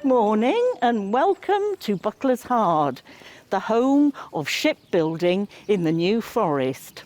Good morning and welcome to Buckler's Hard, the home of shipbuilding in the New Forest.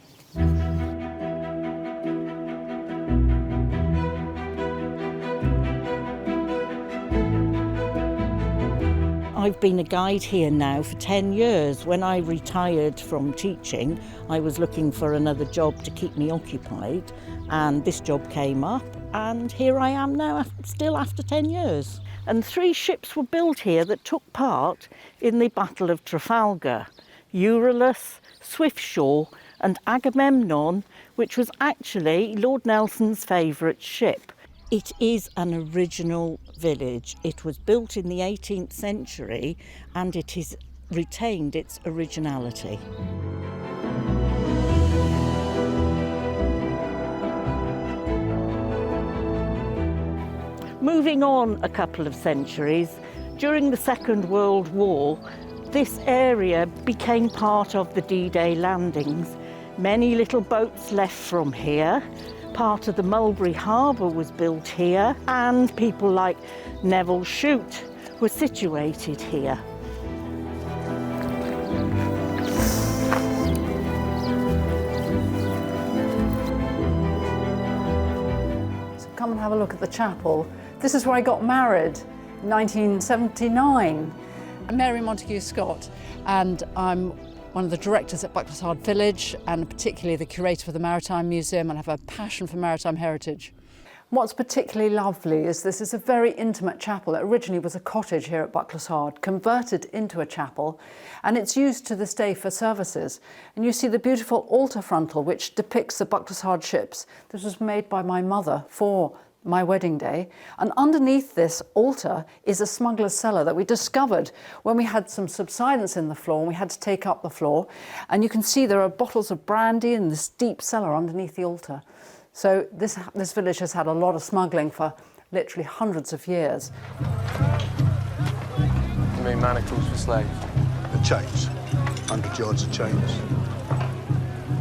I've been a guide here now for 10 years. When I retired from teaching, I was looking for another job to keep me occupied, and this job came up, and here I am now, still after 10 years. And 3 ships were built here that took part in the Battle of Trafalgar: Euryalus, Swiftsure and Agamemnon, which was actually Lord Nelson's favourite ship. It is an original village. It was built in the 18th century and it has retained its originality. Moving on a couple of centuries, during the Second World War, this area became part of the D-Day landings. Many little boats left from here. Part of the Mulberry Harbour was built here, and people like Neville Shute were situated here. So come and have a look at the chapel. This is where I got married in 1979. I'm Mary Montague Scott, and I'm one of the directors at Buckler's Hard Village, and particularly the curator for the Maritime Museum, and I have a passion for maritime heritage. What's particularly lovely is this is a very intimate chapel. It originally was a cottage here at Buckler's Hard, converted into a chapel, and it's used to this day for services. And you see the beautiful altar frontal, which depicts the Buckler's Hard ships. This was made by my mother for my wedding day, and underneath this altar is a smuggler's cellar that we discovered when we had some subsidence in the floor and we had to take up the floor. And you can see there are bottles of brandy in this deep cellar underneath the altar. So this village has had a lot of smuggling for literally hundreds of years. You mean manacles for slaves? The chains, 100 yards of chains.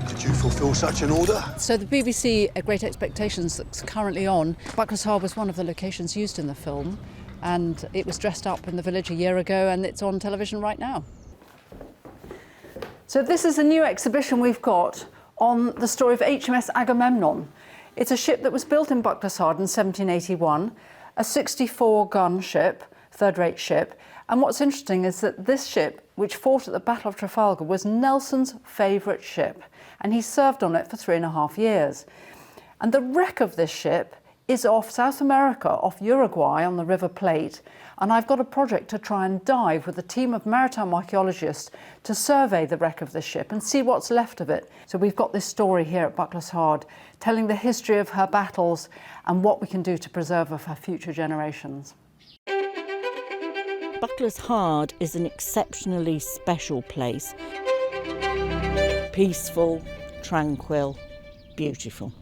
Did you fulfil such an order? So the BBC Great Expectations that's currently on, Buckler's Hard was one of the locations used in the film, and it was dressed up in the village a year ago, and it's on television right now. So this is a new exhibition we've got on the story of HMS Agamemnon. It's a ship that was built in Buckler's Hard in 1781, a 64-gun ship, third-rate ship. And what's interesting is that this ship, which fought at the Battle of Trafalgar, was Nelson's favourite ship, and he served on it for 3.5 years. And the wreck of this ship is off South America, off Uruguay on the River Plate, and I've got a project to try and dive with a team of maritime archaeologists to survey the wreck of this ship and see what's left of it. So we've got this story here at Buckler's Hard, telling the history of her battles and what we can do to preserve her for future generations. Buckler's Hard is an exceptionally special place. Peaceful, tranquil, beautiful.